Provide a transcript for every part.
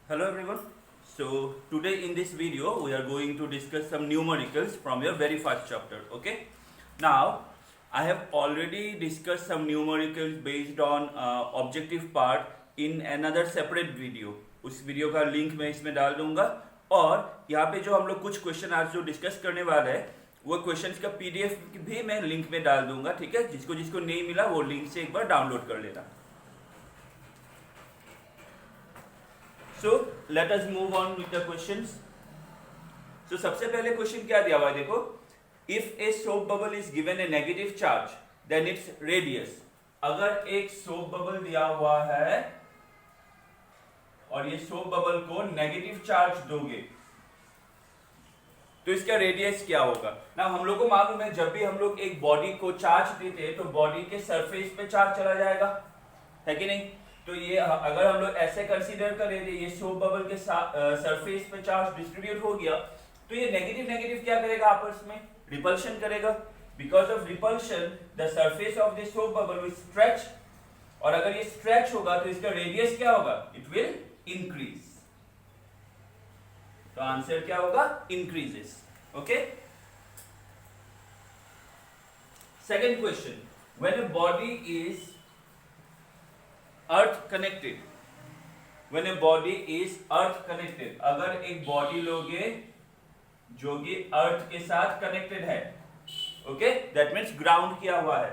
Hello everyone. So today in this video we are going to discuss some numericals from your very first chapter. Okay. Now I have already discussed some numericals based on objective part in another separate video. उस video का link मैं इसमें डाल दूंगा और यहाँ पे जो हम लोग कुछ क्वेश्चन आज जो डिस्कस करने वाले हैं वो क्वेश्चंस का पीडीएफ भी मैं लिंक में डाल दूंगा. ठीक है, जिसको जिसको नहीं मिला वो लिंक से एक बार डाउनलोड कर लेना. So let us move on with the questions. So सबसे पहले क्वेश्चन क्या दिया हुआ है देखो. If a soap bubble is given a negative charge, then its radius. अगर एक सोप बबल दिया हुआ है और ये सोप बबल को नेगेटिव चार्ज दोगे तो इसका रेडियस क्या होगा. ना हम लोग को मालूम है जब भी हम लोग एक बॉडी को चार्ज देते हैं तो बॉडी के सरफेस पे चार्ज चला जाएगा, है कि नहीं. तो ये अगर हम लोग ऐसे कंसीडर करें ये सोप बबल के सरफेस पे चार्ज डिस्ट्रीब्यूट हो गया तो ये नेगेटिव नेगेटिव क्या करेगा, आपस में रिपल्शन करेगा. Because of repulsion the surface of this soap bubble will stretch, और अगर ये स्ट्रेच होगा तो इसका रेडियस क्या होगा, इट विल इंक्रीज. तो आंसर क्या होगा, increases. Okay. Second question, when a body is earth connected, when a body is earth connected, अगर एक बॉडी लोगे जो कि अर्थ के साथ कनेक्टेड है, ओके, दैट मीन्स ग्राउंड किया हुआ है,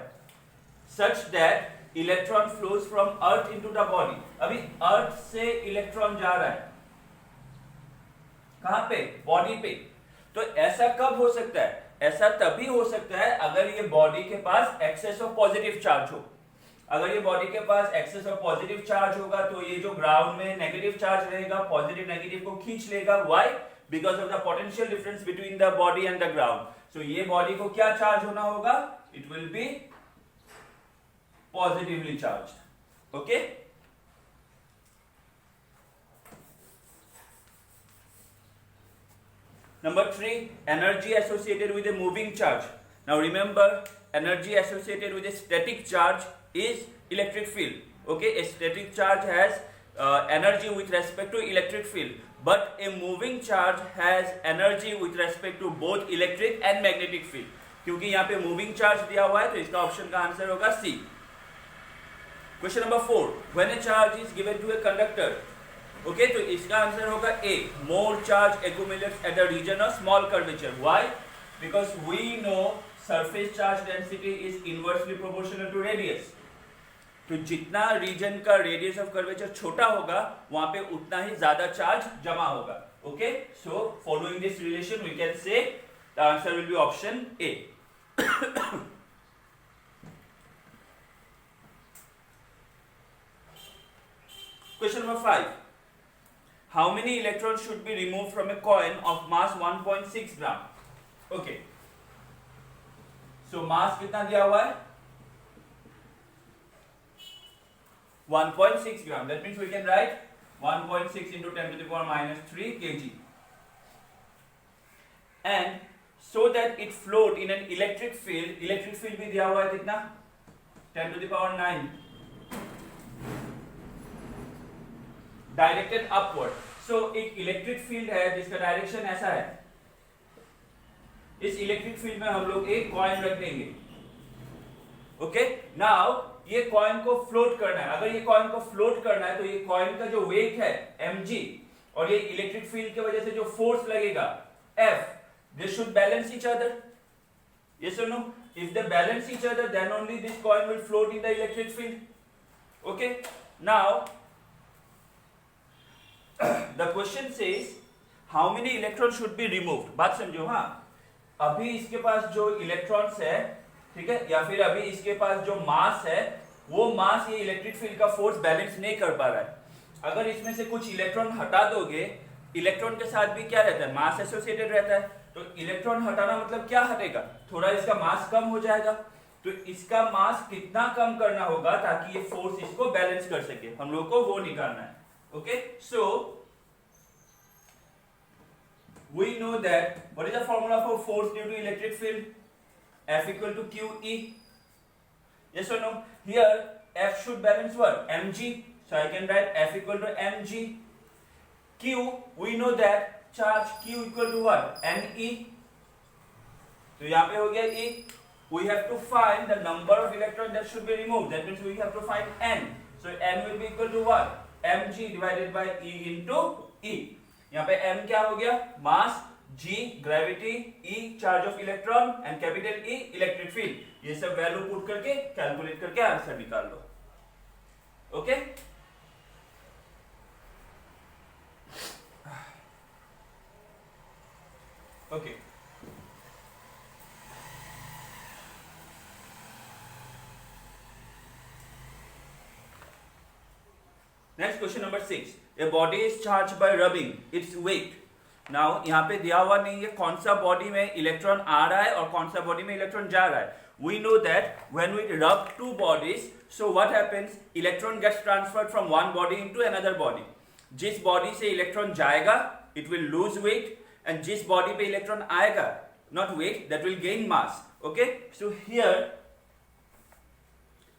such that electron flows from earth into the body. अभी अर्थ से इलेक्ट्रॉन जा रहा है कहां पे, बॉडी पे. तो ऐसा कब हो सकता है, ऐसा तभी हो सकता है अगर ये बॉडी के पास एक्सेस ऑफ पॉजिटिव चार्ज हो. अगर ये बॉडी के पास एक्सेस ऑफ पॉजिटिव चार्ज होगा तो ये जो ग्राउंड में नेगेटिव चार्ज रहेगा पॉजिटिव नेगेटिव को खींच लेगा. Why, because of the potential difference between the body and the ground. So ये बॉडी को क्या चार्ज होना होगा, it will be positively charged. Okay. Number 3, energy associated with a moving charge. Now remember, energy associated with a static charge is electric field. Okay, a static charge has energy with respect to electric field, but a moving charge has energy with respect to both electric and magnetic field. क्योंकि यहाँ पे moving charge दिया हुआ है तो इसका option का answer होगा C. Question number 4, when a charge is given to a conductor, okay, तो इसका आंसर होगा A, more charge accumulates at the region of small curvature. Why, because we know surface charge density is inversely proportional to radius. तो जितना reason का radius of curvature छोटा होगा वहां पे उतना ही ज्यादा चार्ज जमा होगा. Okay, so following this relation we can say the answer will be option A. Question number 5. How many electrons should be removed from a coin of mass 1.6 gram? Okay. So mass कितना दिया हुआ है, 1.6 gram. That means we can write 1.6 into 10 to the power minus 3 kg. And so that it float in an electric field भी दिया हुआ है कितना, 10 to the power 9. Directed upward. So एक इलेक्ट्रिक फील्ड है जिसका डायरेक्शन ऐसा है. इस इलेक्ट्रिक फील्ड में हम लोग एक कॉइन रख देंगे. ओके, नाउ ये कॉइन को फ्लोट करना है. अगर ये कॉइन को फ्लोट करना है तो ये कॉइन का जो वेट है mg और ये इलेक्ट्रिक फील्ड की वजह से जो फोर्स लगेगा F, they should balance each other. Yes और no. If they balance each other then only this coin will float in the electric field. Okay, now the question says how many electrons should be removed. बात समझो. हाँ, अभी इसके पास जो electrons है, ठीक है, या फिर अभी इसके पास जो मास है वो मास ये इलेक्ट्रिक फील्ड का फोर्स बैलेंस नहीं कर पा रहा है. अगर इसमें से कुछ इलेक्ट्रॉन हटा दोगे, इलेक्ट्रॉन के साथ भी क्या रहता है, मास एसोसिएटेड रहता है. तो इलेक्ट्रॉन हटाना मतलब क्या हटेगा, थोड़ा इसका मास कम हो जाएगा. तो इसका मास कितना कम करना होगा ताकि ये फोर्स इसको बैलेंस कर सके, हम लोग को वो निकालना है. Okay, so we know that what is the formula for force due to electric field? F equal to QE. Yes or no? Here F should balance what? Mg. So I can write F equal to mg. Q, we know that charge Q equal to what? Ne. तो यहाँ पे हो गया E. We have to find the number of electrons that should be removed. That means we have to find N. So N will be equal to what? Mg divided by E into E. यहाँ पे M क्या हो गया? Mass, G gravity, E charge of electron and capital E electric field. ये सब value put करके calculate करके answer निकाल लो. Okay? Okay. Next question number 6. A body is charged by rubbing its weight. Now यहाँ पे दिया हुआ नहीं है कौन सा बॉडी में इलेक्ट्रॉन आ रहा है और कौन सा बॉडी में इलेक्ट्रॉन जा रहा है. We know that when we rub two bodies, so what happens? Electron gets transferred from one body into another body. जिस बॉडी से इलेक्ट्रॉन जाएगा, it will lose weight, and जिस बॉडी पे इलेक्ट्रॉन आएगा, not weight, that will gain mass. Okay? So here,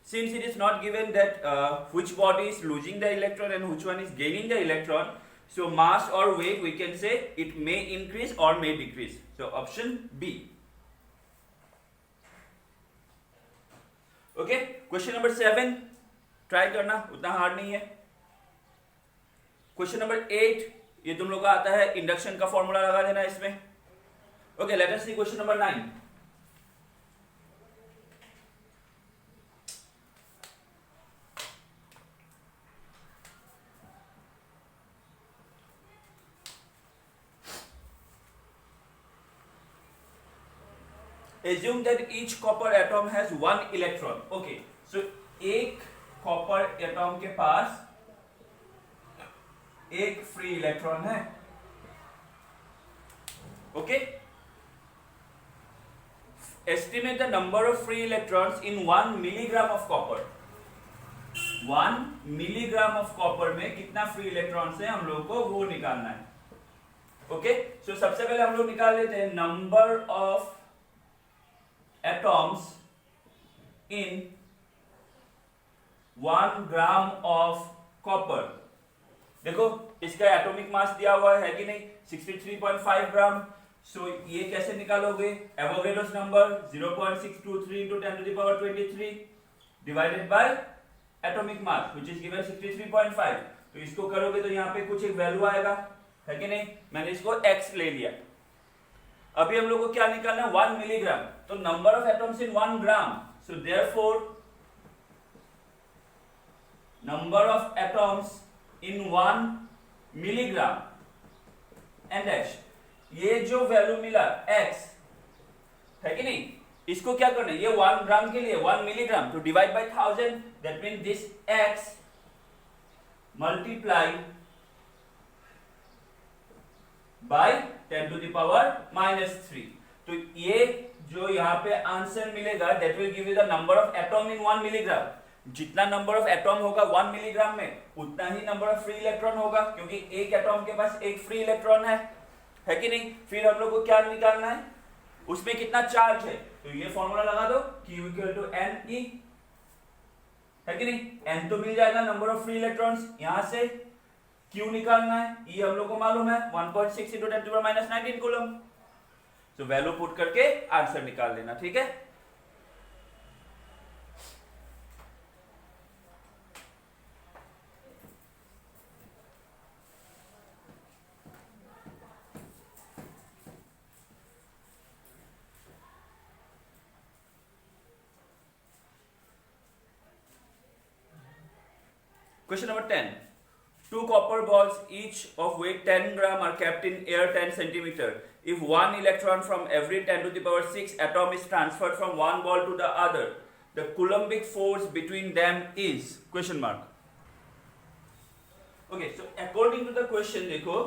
since it is not given that which body is losing the electron and which one is gaining the electron, so mass or weight we can say it may increase or may decrease. So option B. Okay, question number 7 try करना, उतना hard नहीं है. Question number 8 ये तुम लोग का आता है, इंडक्शन का फॉर्मूला लगा देना इसमें. Okay, let us see question number 9. Assume that each copper atom has one electron. Okay, so एक copper atom के पास एक free electron है. Okay, estimate the number of free electrons in 1 milligram of copper. 1 milligram of copper में कितना free electrons है हम लोग को वो निकालना है. Okay, so सबसे पहले हम लोग निकाल लेते हैं number of atoms in 1 gram of copper. देखो इसका एटॉमिक मास दिया हुआ है कि नहीं, 63.5 ग्राम. सो ये कैसे निकालोगे? Avogadro's number 0.623 into 10 to the power 23 divided by atomic mass which is given 63.5. तो इसको करोगे तो यहाँ पे कुछ एक वैल्यू आएगा, है कि नहीं. मैंने इसको x ले लिया. अभी हम लोग को क्या निकालना है? 1 मिलीग्राम. तो number of atoms in 1 gram, so therefore number of atoms in 1 milligram and x, ये जो वैल्यू मिला x, है कि नहीं, इसको क्या करना है? ये 1 ग्राम के लिए 1 मिलीग्राम, तो divide by 1000, that mean this x multiply by 10 to the power -3. तो ये जो यहाँ पे आंसर मिलेगा that will give you the number of atom in 1 milligram. जितना नंबर ऑफ एटॉम होगा 1 मिलीग्राम में उतना ही नंबर ऑफ फ्री इलेक्ट्रॉन होगा, क्योंकि एक एटॉम के पास एक फ्री इलेक्ट्रॉन है कि नहीं. फिर हम लोग को क्या निकालना है? उसमें कितना चार्ज है. तो ये फॉर्मूला लगा दो, Q = Ne, है कि नहीं. N तो मिल जाएगा नंबर ऑफ फ्री इलेक्ट्रॉन्स. यहां से Q निकालना है, E हम लोग को मालूम है 1.6 into 10 to the power -19 coulomb. तो वैल्यू पुट करके आंसर निकाल लेना. ठीक है. Question number 10. Two copper balls, each of weight 10 gram, are kept in air 10 centimeter. If one electron from every 10 to the power 6 atom is transferred from one ball to the other, the coulombic force between them is question mark. Okay, so according to the question, देखो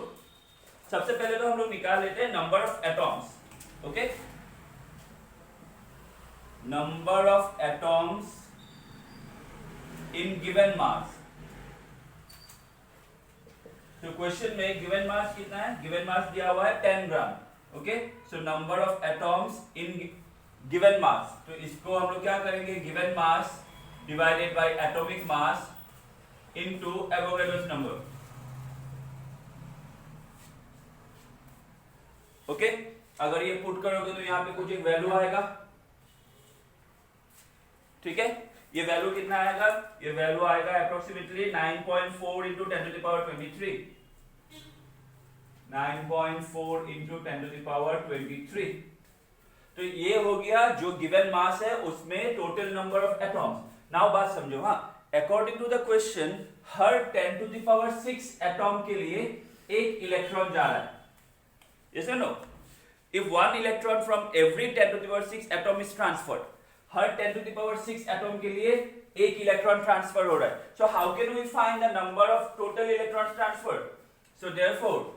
सबसे पहले तो हम लोग निकाल लेते हैं number of atoms. Okay, number of atoms in given mass. तो क्वेश्चन में गिवन मास कितना है? गिवन मास दिया हुआ है 10 gram. Okay, so number of atoms in given mass, तो इसको हम लोग क्या करेंगे? Given mass divided by atomic mass into Avogadro's number. Okay, अगर ये पुट करोगे तो यहाँ पे कुछ एक वैल्यू आएगा, ठीक है। ये वैल्यू कितना आएगा, ये वैल्यू आएगा approximately 9.4 into 10 to the power 23, 9.4 into 10 to the power 23। तो ये हो गया जो गिवन मास है उसमें total number of atoms. Now बात समझो, हाँ, अकॉर्डिंग टू द क्वेश्चन हर 10 टू द पावर 6 एटॉम के लिए एक इलेक्ट्रॉन जा रहा है, यस और no? If one electron from every 10 to the power 6 atom is transferred, हर 10 टू द पावर 6 एटॉम के लिए एक इलेक्ट्रॉन ट्रांसफर हो रहा है। So how can we find the number of total electrons transferred? So therefore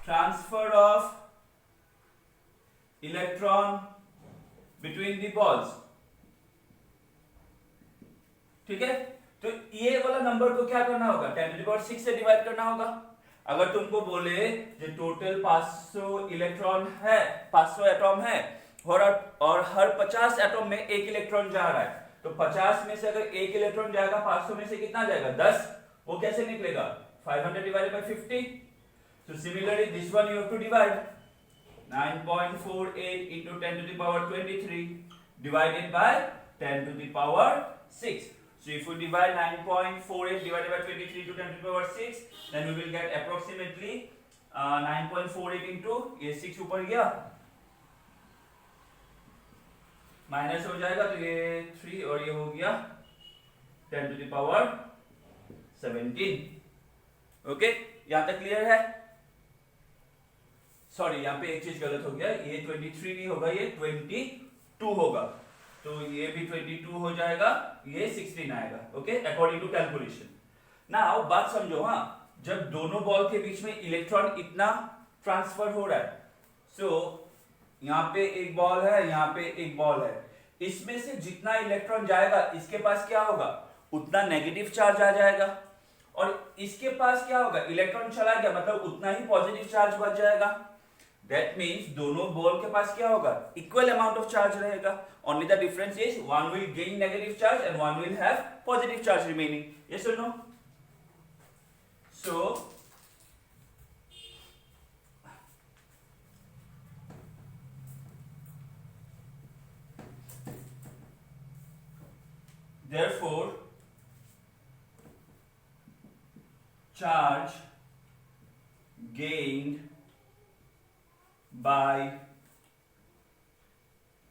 transfer of electron between the balls, ठीक है। तो ये वाला नंबर को क्या करना होगा, 10 to the power 6 से डिवाइड करना होगा। अगर तुमको बोले जो टोटल 500 इलेक्ट्रॉन है, 500 एटॉम है और हर 50 एटॉम में एक इलेक्ट्रॉन जा रहा है, तो 50 में से अगर एक इलेक्ट्रॉन जाएगा 500 में से कितना जाएगा, 10। वो कैसे निकलेगा, 500 divided by 50। So similarly, this one you have to divide 9.48 into 10 to the power 23 divided by 10 to the power 6. So if we divide 9.48 divided by 23 to 10 to the power 6, then we will get approximately 9.48 into ये 6 ऊपर गया minus हो जाएगा तो ये 3 और ये हो गया 10 to the power 17। ओके, यहाँ तक क्लियर है? सॉरी, यहाँ पे एक चीज गलत हो गया, ये 23 नहीं होगा, ये 22 होगा, तो ये भी 22 हो जाएगा, ये 16 आएगा। Okay, according to calculation. Now बात समझो, हाँ, जब दोनों बॉल के बीच में इलेक्ट्रॉन इतना ट्रांसफर हो रहा है, सो यहाँ पे एक बॉल है, यहाँ पे एक बॉल है, इसमें से जितना इलेक्ट्रॉन जाएगा इसके पास क्या होगा, उतना नेगेटिव चार्ज आ जाएगा, और इसके पास क्या होगा, इलेक्ट्रॉन चला गया मतलब उतना ही पॉजिटिव चार्ज बच जाएगा। दैट मीन्स दोनों बॉल के पास क्या होगा, इक्वल अमाउंट ऑफ चार्ज रहेगा। Only the difference is one will gain negative charge and one will have positive charge remaining. Yes और no? So therefore charge gained by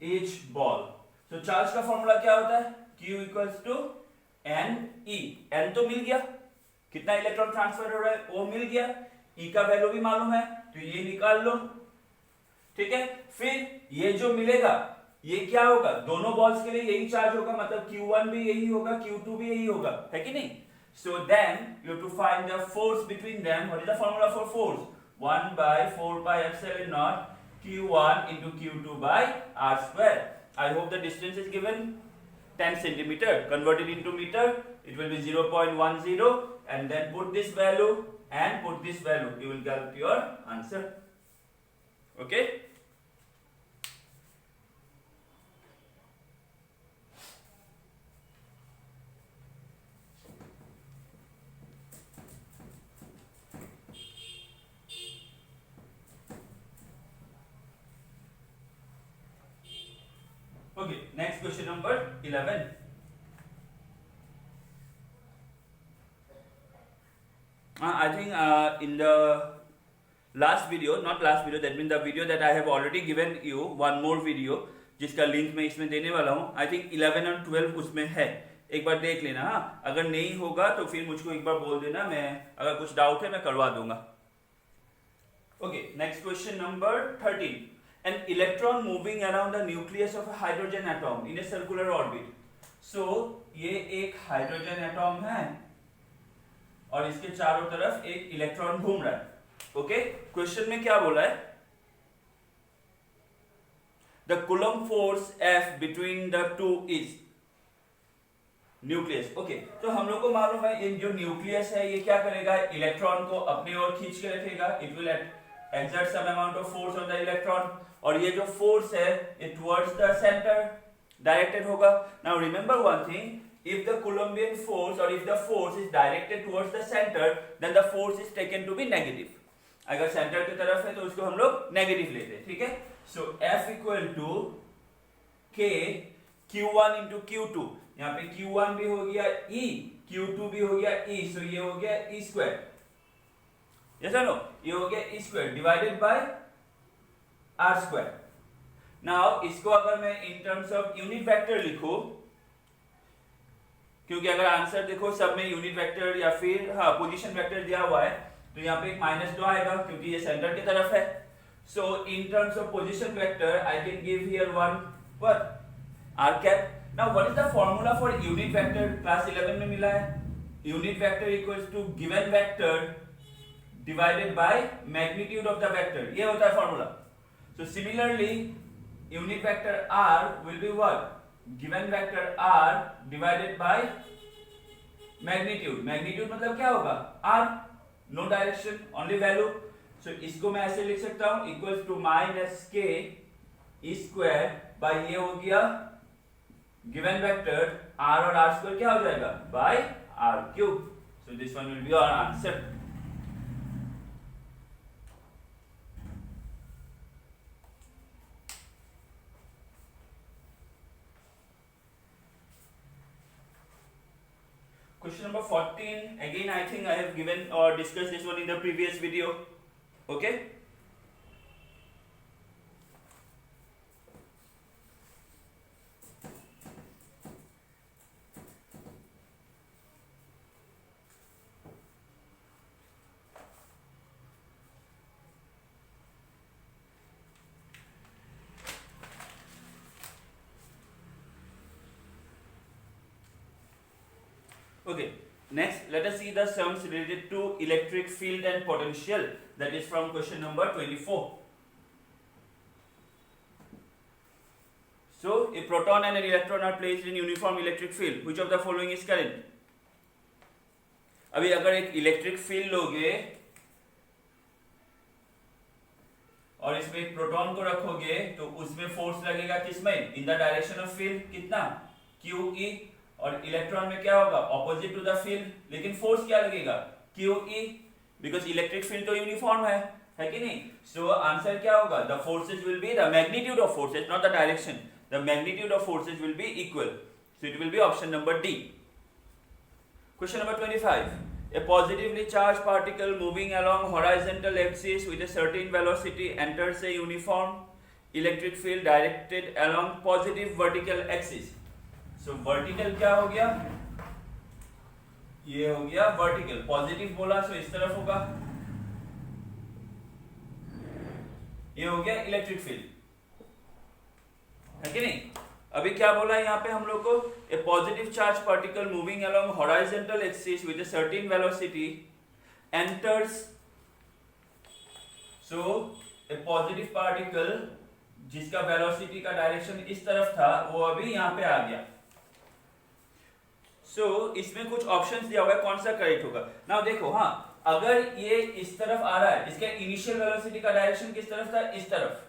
each ball. So charge का formula क्या होता है, Q equals to N E. N तो मिल गया, कितना electron transfer हो रहा है वो मिल गया, ई का वैल्यू भी मालूम है तो ये निकाल लो, ठीक है। फिर ये जो मिलेगा ये क्या होगा, दोनों बॉल्स के लिए यही चार्ज होगा, मतलब Q1 भी यही होगा, Q2 भी यही होगा, है कि नहीं? So then you have to find the force between them. What is the formula for force? 1 by 4 pi epsilon naught Q1 into Q2 by R square. I hope the distance is given 10 centimeter. Converted into meter, it will be 0.10, and then put this value and put this value. You will get your answer. Okay? Okay, next question number 11. I think in the last video, not last video, that means the video that I have already given you, one more video, जिसका link मैं इसमें देने वाला हूँ। I think 11 और 12 उसमें है, एक बार देख लेना। हाँ, अगर नहीं होगा तो फिर मुझको एक बार बोल देना, मैं अगर कुछ डाउट है मैं करवा दूंगा। Okay, next question number 13. An electron moving around the nucleus of a hydrogen atom in a circular orbit. So ये एक हाइड्रोजन एटॉम है और इसके चारों तरफ एक इलेक्ट्रॉन घूम रहा है। ओके, क्वेश्चन में क्या बोला है, the coulomb force F between the two is nucleus. Okay, तो हम लोग को मालूम है ये जो न्यूक्लियस है ये क्या करेगा, इलेक्ट्रॉन को अपनी ओर खींच के रखेगा। It will exert some amount of force on the electron, और ये जो फोर्स है ये towards the center directed होगा। Now remember one thing, if the Coulombian force or if the force is directed towards the center, then the force is taken to be negative. अगर centre की तरफ है तो उसको हम लोग नेगेटिव लेते हैं, ठीक है। So F equal to K Q1 into Q2, यहाँ पे Q1 भी हो गया E, Q2 भी हो गया E, सो ये हो गया E स्क्वायर, यस नो, ये हो गया E square divided by R square. Now इसको अगर मैं इन टर्म्स ऑफ यूनिट वेक्टर लिखूं, क्योंकि अगर आंसर देखो सब में यूनिट वेक्टर या फिर हाँ पोजीशन वेक्टर दिया हुआ है, तो यहाँ पे एक -2 आएगा क्योंकि ये सेंटर की तरफ है। So in terms of position vector I can give here one what r cap. Now what is the formula for unit vector, class 11 में मिला है। Unit vector equals to given vector divided by magnitude of the vector, ये होता है formula. So similarly unit vector r will be what, given vector r divided by magnitude. Magnitude मतलब क्या होगा, r, no direction only value. सो इसको मैं ऐसे लिख सकता हूं equals to -k e square by ये हो गया गिवन वेक्टर r और r स्क्वायर क्या हो जाएगा by r cube. So this one will be our answer. Question number 14, again I think I have given or discussed this one in the previous video, okay. Okay, next let us see the sums related to electric field and potential, that is from question number 24. So a proton and an electron are placed in uniform electric field, which of the following is correct? अभी अगर एक electric field लोगे और इसमें एक proton को रखोगे तो उसमें फोर्स लगेगा किसमें, in the direction of field, कितना QE, और इलेक्ट्रॉन में क्या होगा ऑपोजिट टू द फील्ड, लेकिन फोर्स क्या लगेगा QE, बिकॉज इलेक्ट्रिक फील्ड तो यूनिफॉर्म है कि नहीं। सो आंसर क्या होगा, the forces will be the magnitude of forces, not the direction, the magnitude of forces will be equal, so it will be option number D. Question number 25, a positively charged particle moving along horizontal axis with a certain velocity enters a uniform electric field directed along positive vertical axis. So vertical क्या हो गया, ये हो गया vertical, positive बोला सो इस तरफ होगा, ये हो गया इलेक्ट्रिक फील्ड, है कि नहीं। अभी क्या बोला यहाँ पे हम लोग को, a positive charge particle moving along horizontal axis with a certain velocity enters, so a positive particle जिसका वेलोसिटी का डायरेक्शन इस तरफ था वो अभी यहाँ पे आ गया। सो इसमें कुछ ऑप्शंस दिया हुआ है, कौन सा करेक्ट होगा। नाउ देखो, हाँ अगर ये इस तरफ आ रहा है, इसका इनिशियल वेलोसिटी का डायरेक्शन किस तरफ था, इस तरफ,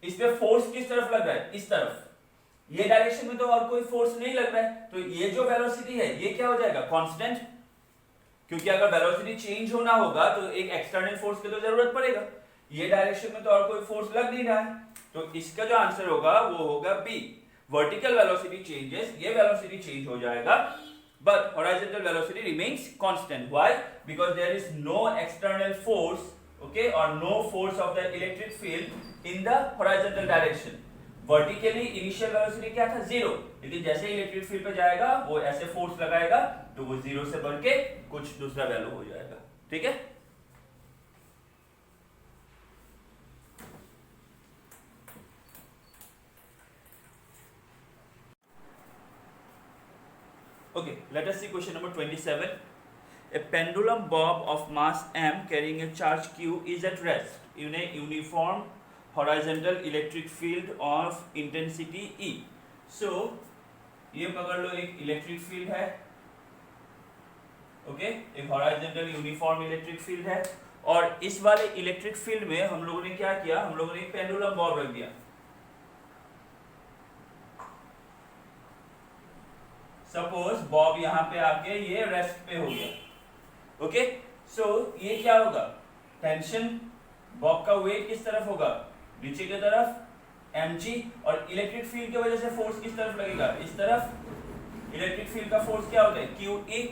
इस पे फोर्स किस तरफ लग रहा है, इस तरफ, ये डायरेक्शन में तो और कोई फोर्स नहीं लग रहा है, तो ये जो वेलोसिटी है ये क्या हो जाएगा कांस्टेंट, क्योंकि अगर वेलोसिटी चेंज होना होगा तो एक एक्सटर्नल फोर्स की तो जरूरत पड़ेगा, ये डायरेक्शन में तो और कोई फोर्स लग नहीं रहा है, तो इसका जो आंसर होगा वो होगा बी, वर्टिकल वेलोसिटी चेंजेस, ये वेलोसिटी चेंज हो जाएगा but horizontal velocity remains constant. Why? Because there is no external force, okay, or no force of the electric field in the horizontal direction. Vertically initial velocity क्या था, 0, लेकिन जैसे electric field पे जाएगा वो ऐसे फोर्स लगाएगा तो वो 0 से बढ़ के कुछ दूसरा वैल्यू हो जाएगा, ठीक है। Okay, let us see question number 27. A pendulum bob of mass m carrying a charge q is at rest in a uniform horizontal electric field of intensity E. So, ये पकड़ लो एक इलेक्ट्रिक फील्ड है, okay, एक horizontal uniform electric field है, और इस वाले electric field में हम लोगों ने क्या किया, हम लोगों ने पेंडुलम बॉब रख दिया। सपोज बॉब यहाँ पे आके ये रेस्ट पे हो गया, ओके, सो ये क्या होगा, टेंशन बॉब का वेट किस तरफ होगा, नीचे की तरफ mg, और इलेक्ट्रिक फील्ड की वजह से फोर्स किस तरफ लगेगा, इस तरफ। इलेक्ट्रिक फील्ड का फोर्स क्या होता है, QE।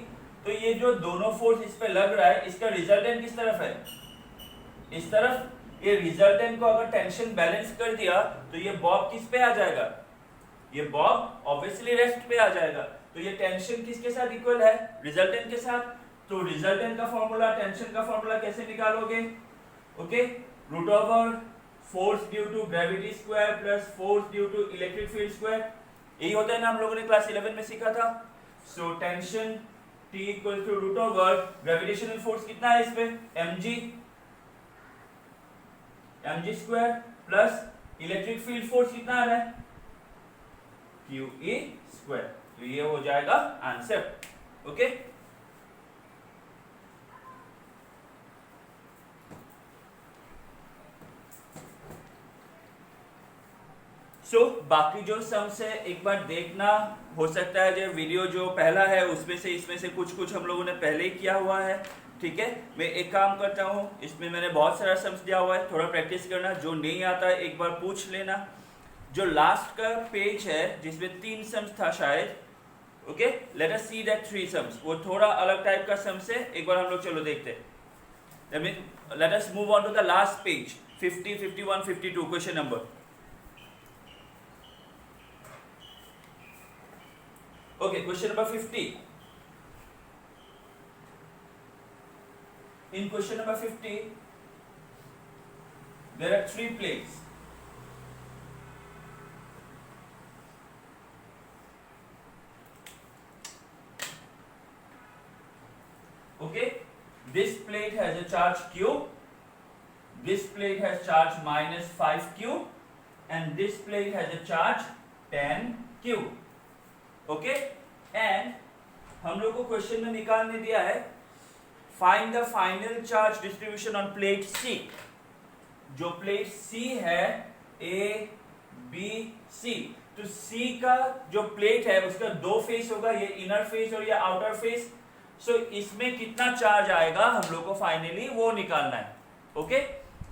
तो ये जो दोनों फोर्स इस पे लग रहा है, इसका रिजल्टेंट किस तरफ है, इस तरफ। ये रिजल्टेंट को अगर टेंशन बैलेंस कर दिया तो ये बॉब किस पे आ जाएगा, ये बॉब ऑब्वियसली रेस्ट पे आ जाएगा। तो ये टेंशन किसके साथ इक्वल है, रिजल्टेंट के साथ। तो रिजल्टेंट का फॉर्मूला, टेंशन का फॉर्मूला कैसे निकालोगे, okay, root over force due to gravity square plus force due to electric field square. यही होता है ना, हम लोगों ने क्लास 11 में सीखा था। So tension T equal to root over gravitational force कितना है इस पे, mg square plus electric field force कितना आ रहा है, QE स्क्वायर। तो ये हो जाएगा आंसर, ओके। सो बाकी जो सम्स है एक बार देखना, हो सकता है जो वीडियो जो पहला है उसमें से इसमें से कुछ कुछ हम लोगों ने पहले ही किया हुआ है, ठीक है। मैं एक काम करता हूँ, इसमें मैंने बहुत सारा सम्स दिया हुआ है, थोड़ा प्रैक्टिस करना, जो नहीं आता है एक बार पूछ लेना। जो लास्ट का पेज है जिसमें 3 सम्स था शायद, okay, let us see that 3 sums, वो थोड़ा अलग टाइप का सम्स है, एक बार हम लोग चलो देखते हैं। Let us move on to the last page, 50, 51, 52 question number. Okay, question number 50. In question number 50, there are 3 plates. Okay, this plate has a charge Q, this plate has charge minus 5Q, and this plate has a charge 10Q. Okay, and हम लोग को question में निकालने दिया है find the final charge distribution on plate C. जो plate सी है A B C, तो सी का जो प्लेट है उसका 2 फेस होगा, ये इनर फेस और ये आउटर फेस। सो इसमें कितना चार्ज आएगा हम लोग को फाइनली वो निकालना है, ओके।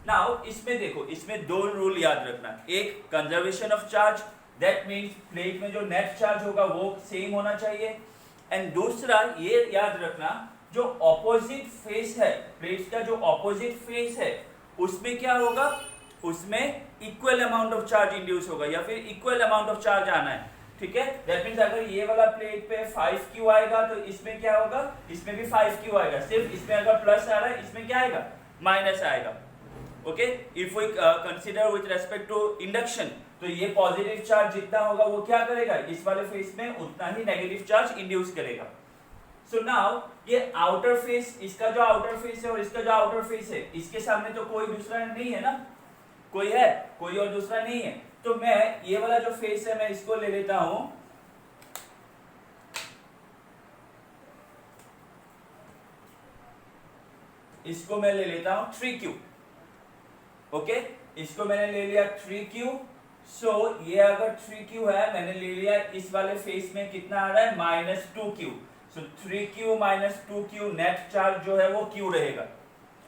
नाउ इसमें देखो, इसमें 2 रूल याद रखना, एक conservation of charge, that means plate में जो नेट चार्ज होगा वो सेम होना चाहिए, एंड दूसरा ये याद रखना जो ऑपोजिट फेस है, प्लेट्स का जो ऑपोजिट फेस है उसमें क्या होगा, उसमें equal amount of charge induce होगा या फिर इक्वल अमाउंट ऑफ चार्ज आना है, ठीक है। दैट मीन्स अगर ये वाला प्लेट पे 5Q आएगा तो इसमें क्या होगा, इसमें भी 5Q आएगा, सिर्फ इसमें अगर प्लस आ रहा है इसमें क्या आएगा, माइनस आएगा, okay. If we consider with respect to induction, तो ये पॉजिटिव चार्ज जितना होगा वो क्या करेगा, इस वाले फेस में उतना ही नेगेटिव चार्ज इंड्यूस करेगा। सो नाउ ये आउटर फेस, इसका जो आउटर फेस है और इसका जो आउटर फेस है, इसके सामने तो कोई दूसरा नहीं है ना, कोई है, कोई और दूसरा नहीं है। तो मैं ये वाला जो फेस है मैं इसको ले लेता हूं, इसको मैं ले लेता हूं 3Q, ओके, इसको मैंने ले लिया 3Q। सो ये अगर 3Q है, मैंने ले लिया इस वाले फेस में कितना आ रहा है, -2Q। सो 3Q - 2Q नेट चार्ज जो है वो Q रहेगा,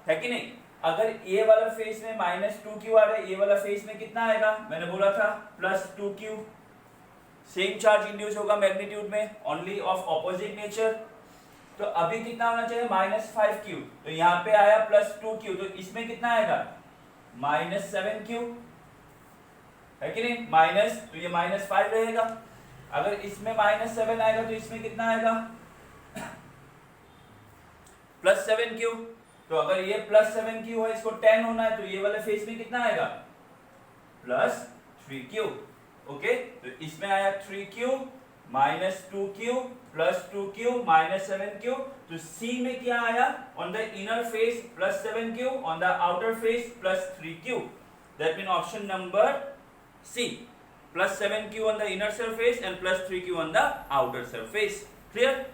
है कि नहीं। अगर ये वाला फेस में -2Q आ रहा है, ये वाला फेस में कितना आएगा, मैंने बोला था +2Q। सेम चार्ज इंड्यूस होगा मैग्नीट्यूड में, ओनली ऑफ ऑपोजिट नेचर। तो अभी कितना होना चाहिए, -5Q, तो यहाँ पे आया +2Q, तो इसमें कितना आएगा, -7Q, है कि नहीं, माइनस, तो ये -5 रहेगा। अगर इसमें -7 आएगा तो इसमें कितना आएगा, +7Q। तो अगर ये +7Q है, इसको 10 होना है, तो ये वाले फेस में कितना आएगा, +3Q, ओके। तो इसमें आया 3Q -2Q +2Q -7Q। तो C में क्या आया, on the inner face +7Q, on the outer face +3Q। That mean option number C, +7Q on the inner surface and +3Q on the outer surface. Clear?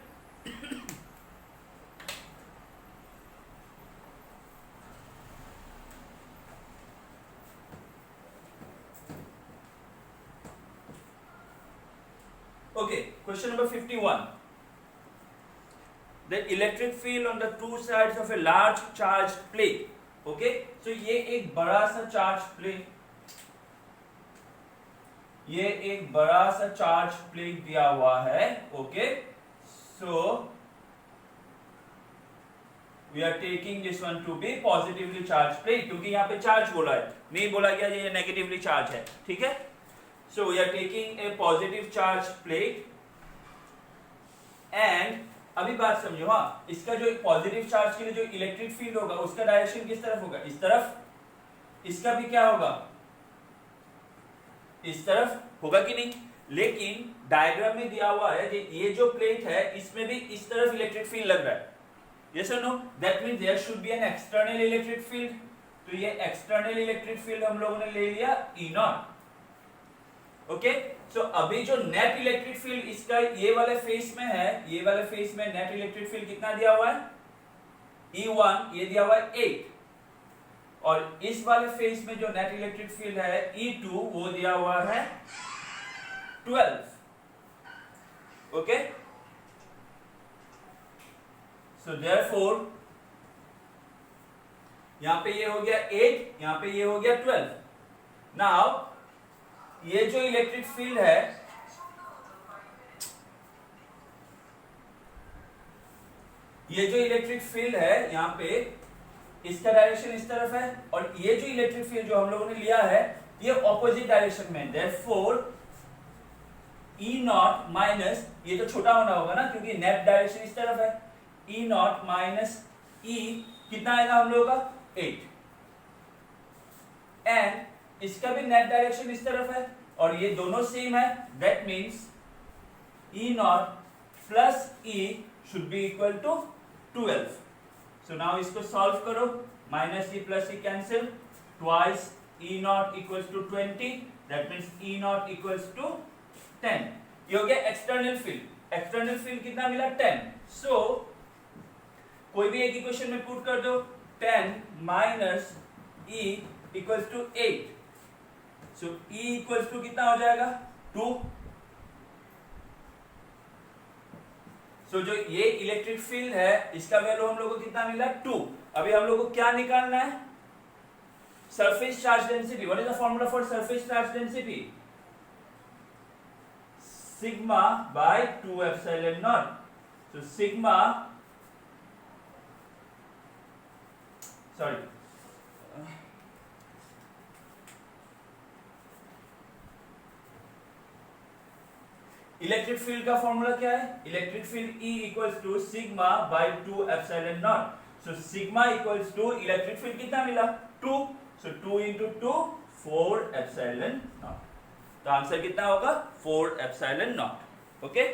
Okay, question number 51. The electric field on the two sides of a large charged plate okay, so ये एक बड़ा सा charge plate, ये एक बड़ा सा charge plate दिया हुआ है. Okay, so we are taking this one to be positively charge plate, क्योंकि यहाँ पे चार्ज बोला है, नहीं बोला गया ये नेगेटिवली चार्ज है. ठीक है, so we are taking a positive charge plate and अभी बात समझो. हाँ, इसका जो पॉजिटिव चार्ज के लिए जो इलेक्ट्रिक फील्ड होगा उसका डायरेक्शन किस तरफ होगा? इस तरफ. इसका भी क्या होगा? इस तरफ होगा कि नहीं? लेकिन डायग्राम में दिया हुआ है कि ये जो प्लेट है इसमें भी इस तरफ इलेक्ट्रिक फील्ड लग रहा है. यस और no? That means there should be an external electric field. तो ये एक्सटर्नल इलेक्ट्रिक फील्ड हम लोगों ने ले लिया E नॉट. ओके, सो अभी जो नेट इलेक्ट्रिक फील्ड इसका ये वाले फेस में है, ये वाले फेस में नेट इलेक्ट्रिक फील्ड कितना दिया हुआ है? E1, ये दिया हुआ है 8. और इस वाले फेस में जो नेट इलेक्ट्रिक फील्ड है E2, वो दिया हुआ है 12. ओके, सो देयरफॉर यहां पे ये हो गया 8, यहां पे ये हो गया 12. नाउ ये जो इलेक्ट्रिक फील्ड है, ये जो इलेक्ट्रिक फील्ड है यहां पे, इसका डायरेक्शन इस तरफ है और ये जो इलेक्ट्रिक फील्ड जो हम लोगों ने लिया है ये ऑपोजिट डायरेक्शन में. देयरफॉर E नॉट माइनस, ये तो छोटा होना होगा ना क्योंकि नेट डायरेक्शन इस तरफ है. E नॉट माइनस E कितना आएगा हम लोगों का? 8. एंड इसका भी नेट डायरेक्शन इस तरफ है और ये दोनों सेम है. That means E naught plus E should be equal to 12. So now इसको सॉल्व करो. Minus E plus E cancel. Twice E naught equals to 20. That means E naught equals to 10. ये हो गया एक्सटर्नल फील्ड. एक्सटर्नल फील्ड कितना मिला? 10. सो कोई भी एक इक्वेशन में पुट कर दो. 10 minus E equals to 8. So E equals to कितना हो जाएगा? 2. सो जो ये इलेक्ट्रिक फील्ड है इसका वैल्यू हम लोग को कितना मिला? 2. अभी हम लोग को क्या निकालना है? Surface charge density. What is the formula for surface charge density? Sigma by 2 epsilon naught. So sigma, sorry, electric field का फॉर्मूला क्या है? Electric field E equals to sigma by 2 epsilon naught. So sigma equals to electric field कितना मिला? 2. So 2 into 2 4 epsilon naught. तो answer कितना होगा? 4 epsilon naught. Okay,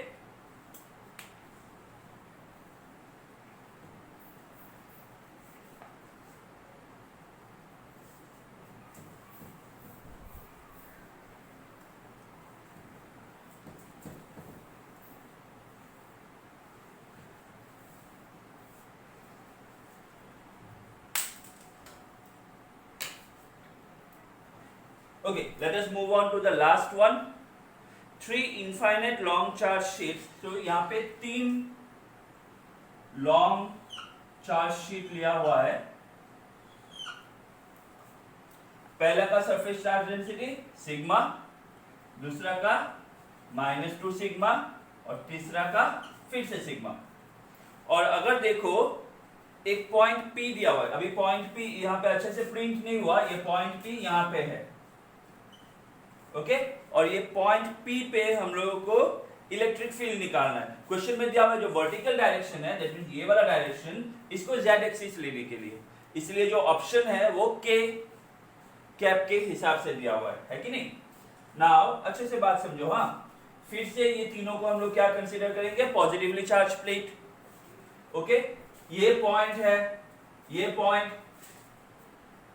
okay, let us move on to the last one. 3 infinite long charge sheets. तो यहाँ पे 3 long charge sheet लिया हुआ है. पहला का सरफेस चार्ज डेंसिटी सिग्मा, दूसरा का -2 सिग्मा और तीसरा का फिर से सिग्मा. और अगर देखो एक पॉइंट P दिया हुआ है. अभी पॉइंट P यहाँ पे अच्छे से प्रिंट नहीं हुआ. ये पॉइंट P यहाँ पे है. ओके, और ये पॉइंट P पे हम लोगों को इलेक्ट्रिक फील्ड निकालना है. क्वेश्चन में दिया हुआ जो वर्टिकल डायरेक्शन है, दैट मींस ये वाला डायरेक्शन, इसको z एक्सिस लेने के लिए, इसलिए जो ऑप्शन है वो k कैप के हिसाब से दिया हुआ है कि नहीं? नाउ अच्छे से बात समझो. हाँ, फिर से ये तीनों को हम लोग क्या कंसीडर करेंगे? Positively charge plate. ओके, ये पॉइंट है, ये पॉइंट,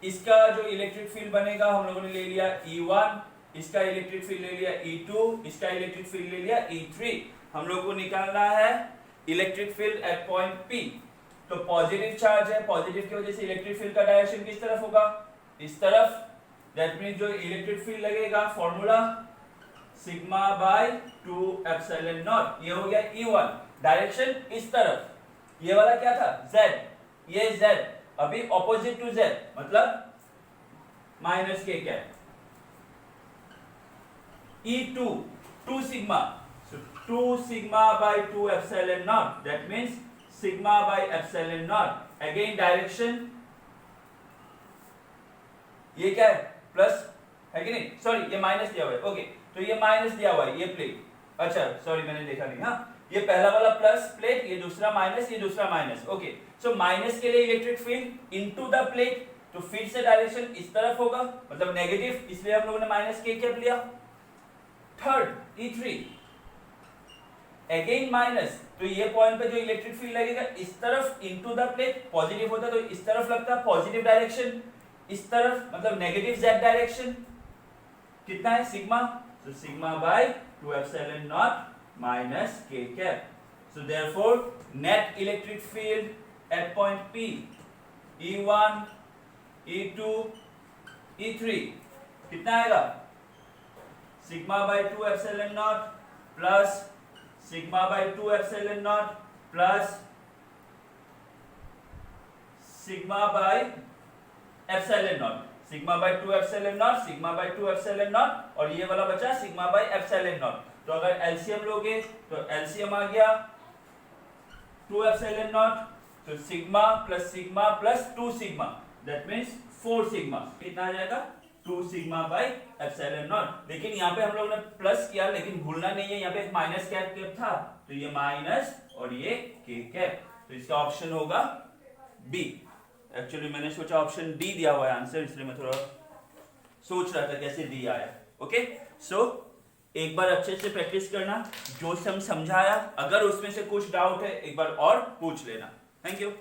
इसका जो इलेक्ट्रिक फील्ड बनेगा हम लोगों ने ले लिया E1, इसका इलेक्ट्रिक फील्ड ले लिया E2, इसका इलेक्ट्रिक फील्ड ले लिया E3. हम लोग को निकालना है electric field at point P. तो पॉजिटिव चार्ज है, पॉजिटिव की वजह से इलेक्ट्रिक फील्ड का डायरेक्शन किस तरफ होगा? इस तरफ. दैट मींस जो इलेक्ट्रिक फील्ड लगेगा, formula sigma by 2 epsilon not. ये हो गया E1. डायरेक्शन इस तरफ. ये वाला क्या था? Z. ये Z. अभी ऑपोजिट टू z मतलब minus k cap E2 2 sigma, so 2 sigma by 2 epsilon naught, that means sigma by epsilon naught. Again direction ये क्या है प्लस है कि नहीं, सॉरी ये माइनस दिया हुआ है, ओके तो ये माइनस दिया हुआ है ये प्लेट, अच्छा सॉरी मैंने देखा नहीं, हाँ ये पहला वाला प्लस प्लेट, ये दूसरा माइनस, ये दूसरा माइनस, ओके सो माइनस के लिए electric field into the plate, तो फिर से डायरेक्शन इस तरफ होगा मतलब नेगेटिव, इसलिए हम लोगों ने माइनस के कैप लिया। थर्ड E3 अगेन माइनस, तो ये पॉइंट पे जो इलेक्ट्रिक फील्ड लगेगा इस तरफ इनटू द प्लेट, पॉजिटिव होता तो इस तरफ लगता, पॉजिटिव डायरेक्शन इस तरफ मतलब नेगेटिव z डायरेक्शन, कितना है sigma, so sigma by 2 epsilon naught minus k cap, so therefore net electric field at point P E1 E2 E3 कितना आएगा, sigma by 2 epsilon naught plus sigma by 2 epsilon naught plus sigma by epsilon naught, sigma by 2 epsilon naught, sigma by 2 epsilon naught और ये वाला बचा sigma by epsilon naught, तो अगर LCM लोगे तो एलसीएम आ गया 2 epsilon naught, तो sigma plus sigma plus 2 sigma, that means 4 sigma, कितना आ जाएगा 2 sigma by epsilon naught। लेकिन यहाँ पे हम लोगों ने प्लस किया, लेकिन भूलना नहीं है यहाँ पे एक माइनस कैप था, तो ये माइनस और ये k कैप, तो इसका ऑप्शन होगा बी। एक्चुअली मैंने सोचा ऑप्शन डी दिया हुआ है आंसर, इसलिए मैं थोड़ा सोच रहा था कैसे डी आया, ओके सो एक बार अच्छे से प्रैक्टिस करना, जो समझाया अगर उसमें से कुछ डाउट है एक बार और पूछ लेना। Thank you.